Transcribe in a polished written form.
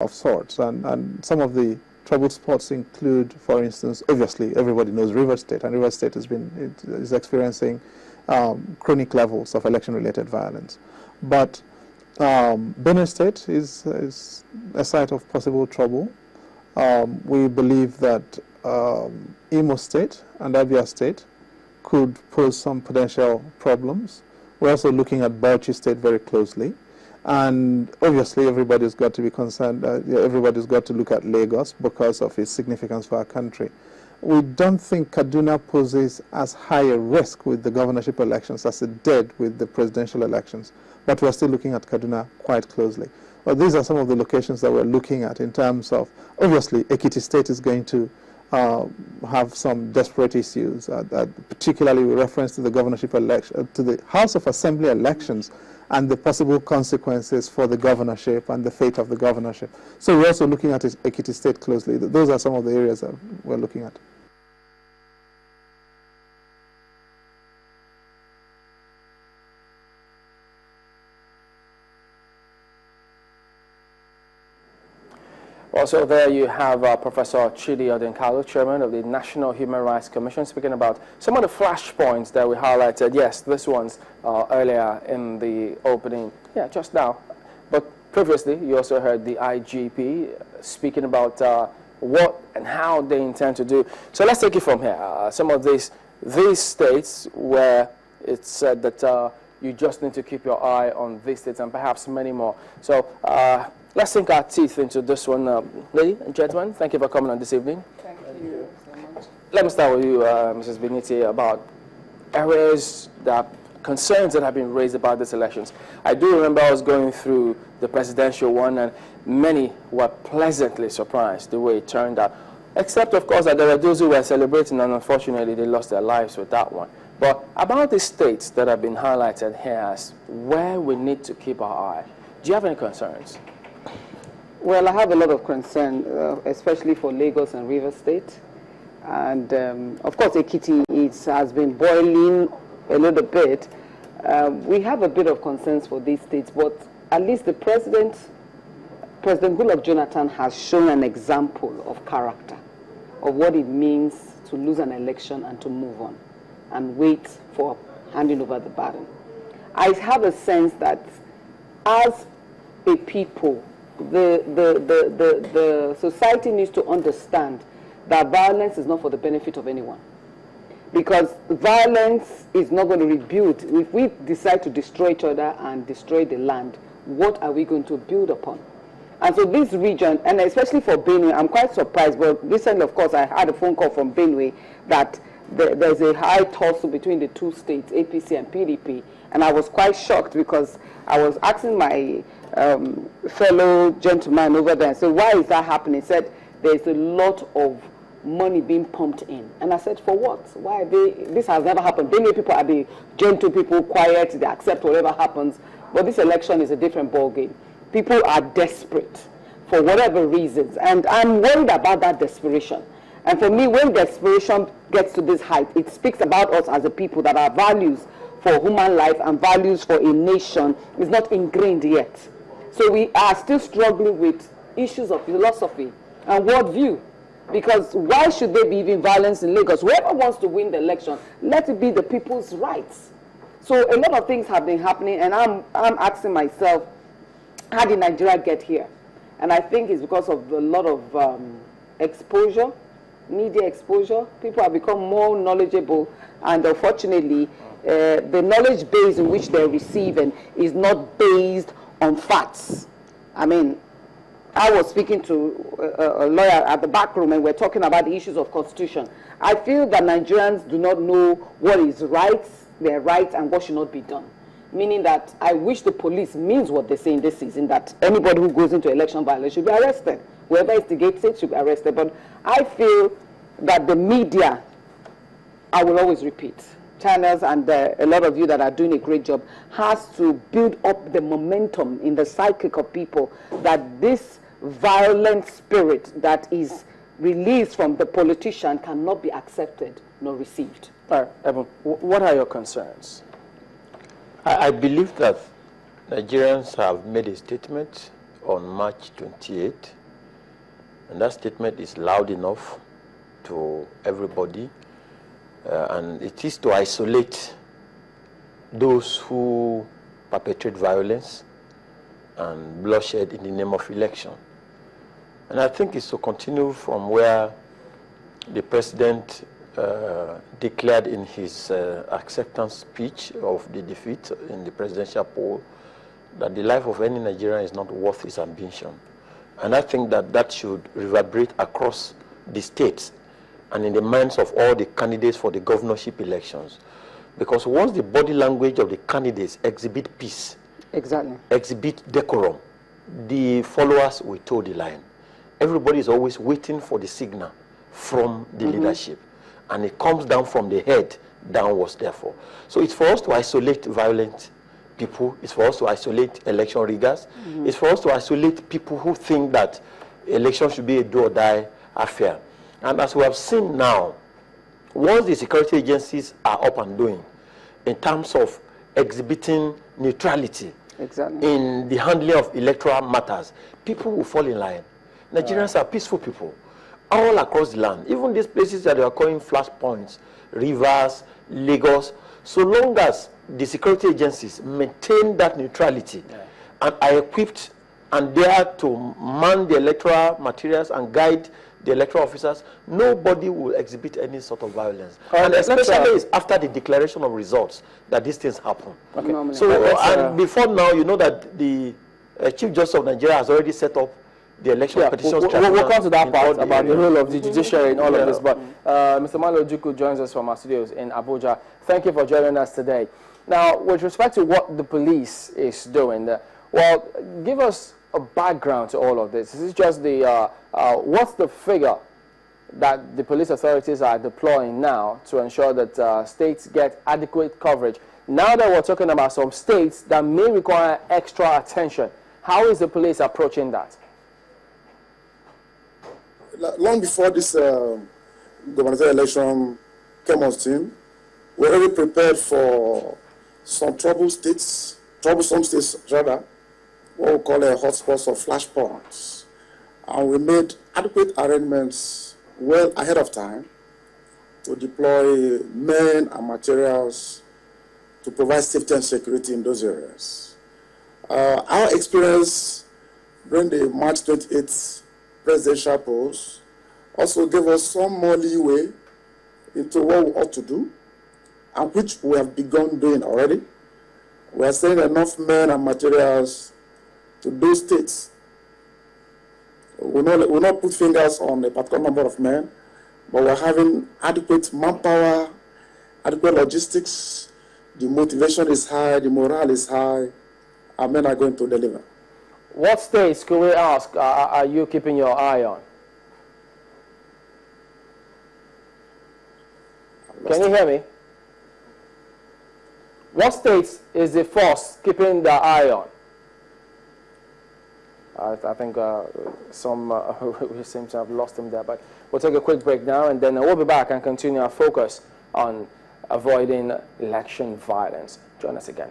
of sorts. And some of the troubled spots include, for instance, obviously everybody knows Rivers State, and Rivers State is experiencing chronic levels of election-related violence. But Benue State is a site of possible trouble. We believe that Imo State and Abia State could pose some potential problems. We're also looking at Bauchi State very closely. And obviously everybody's got to be concerned, everybody's got to look at Lagos because of its significance for our country. We don't think Kaduna poses as high a risk with the governorship elections as it did with the presidential elections, but we're still looking at Kaduna quite closely. But these are some of the locations that we're looking at in terms of, obviously, Ekiti State is going to have some desperate issues, particularly with reference to the governorship election, to the House of Assembly elections, and the possible consequences for the governorship and the fate of the governorship. So we're also looking at Ekiti State closely. Those are some of the areas that we're looking at. Also, there you have Professor Chidi Odenkalu, Chairman of the National Human Rights Commission, speaking about some of the flashpoints that we highlighted. Yes, this one's earlier in the opening, just now. But previously, you also heard the IGP speaking about what and how they intend to do. So let's take it from here. Some of these states where it's said that you just need to keep your eye on these states and perhaps many more. So let's sink our teeth into this one. Ladies and gentlemen, thank you for coming on this evening. Thank you so much. Let me start with you, Mrs. Beniti, about areas concerns that have been raised about these elections. I do remember I was going through the presidential one, and many were pleasantly surprised the way it turned out. Except, of course, that there were those who were celebrating, and unfortunately, they lost their lives with that one. But about the states that have been highlighted here as where we need to keep our eye, do you have any concerns? Well, I have a lot of concern, especially for Lagos and Rivers State. And, of course, Ekiti has been boiling a little bit. We have a bit of concerns for these states, but at least the President Goodluck Jonathan has shown an example of character, of what it means to lose an election and to move on and wait for handing over the baton. I have a sense that as a people, the society needs to understand that violence is not for the benefit of anyone. Because violence is not going to rebuild. If we decide to destroy each other and destroy the land, what are we going to build upon? And so this region, and especially for Benue, I'm quite surprised, but recently, of course, I had a phone call from Benue that there's a high tussle between the two states, APC and PDP, and I was quite shocked because I was asking my fellow gentleman over there, so why is that happening? He said, there's a lot of money being pumped in. And I said, for what? Why are this has never happened. Benue people are the gentle people, quiet, they accept whatever happens, but this election is a different ballgame. People are desperate for whatever reasons, and I'm worried about that desperation. And for me, when desperation gets to this height, it speaks about us as a people, that our values for human life and values for a nation is not ingrained yet. So we are still struggling with issues of philosophy and worldview. Because why should there be even violence in Lagos? Whoever wants to win the election, let it be the people's rights. So a lot of things have been happening, and I'm asking myself, how did Nigeria get here? And I think it's because of a lot of exposure, media exposure. People have become more knowledgeable, and unfortunately, the knowledge base in which they're receiving is not based on facts. I mean, I was speaking to a lawyer at the back room, and we're talking about the issues of constitution. I feel that Nigerians do not know what is right, their rights, and what should not be done. Meaning that I wish the police means what they say in this season, that anybody who goes into election violation should be arrested. Whoever instigates it should be arrested. But I feel that the media, I will always repeat, channels and a lot of you that are doing a great job, has to build up the momentum in the psychic of people that this violent spirit that is released from the politician cannot be accepted nor received. All right, Evan, what are your concerns? I believe that Nigerians have made a statement on March 28th, and that statement is loud enough to everybody, and it is to isolate those who perpetrate violence and bloodshed in the name of election. And I think it's to continue from where the president declared in his acceptance speech of the defeat in the presidential poll that the life of any Nigerian is not worth his ambition. And I think that that should reverberate across the states and in the minds of all the candidates for the governorship elections. Because once the body language of the candidates exhibit peace, exhibit decorum, the followers will toe the line. Everybody is always waiting for the signal from the leadership. And it comes down from the head downwards, therefore. So it's for us to isolate violent people. It's for us to isolate election riggers. It's for us to isolate people who think that election should be a do or die affair. And as we have seen now, once the security agencies are up and doing in terms of exhibiting neutrality in the handling of electoral matters, people will fall in line. Nigerians are peaceful people all across the land, even these places that they are calling flashpoints, Rivers, Lagos, so long as the security agencies maintain that neutrality and are equipped and there to man the electoral materials and guide the electoral officers, nobody will exhibit any sort of violence. And especially it's after the declaration of results that these things happen. So, and before now, you know that the Chief Justice of Nigeria has already set up the election petitions tribunal. We'll come to that part about the role of the judiciary in all of this. But Mr. Malo Ojukwu joins us from our studios in Abuja. Thank you for joining us today. Now, with respect to what the police is doing, well, give us a background to all of this. This is just the, what's the figure that the police authorities are deploying now to ensure that states get adequate coverage? Now that we're talking about some states that may require extra attention, how is the police approaching that? Long before this gubernatorial election came on stream, we already prepared for some troublesome states rather, what we call a hotspots or flashpoints. And we made adequate arrangements well ahead of time to deploy men and materials to provide safety and security in those areas. Our experience during the March 28th presidential polls also gave us some more leeway into what we ought to do, and which we have begun doing already. We are sending enough men and materials to those states. We will not put fingers on a particular number of men, but we're having adequate manpower, adequate logistics. The motivation is high, the morale is high. Our men are going to deliver. What states, could we ask, are you keeping your eye on? Can you hear me? What states is the force keeping the eye on? I think we seem to have lost him there, but we'll take a quick break now, and then we'll be back and continue our focus on avoiding election violence. Join us again.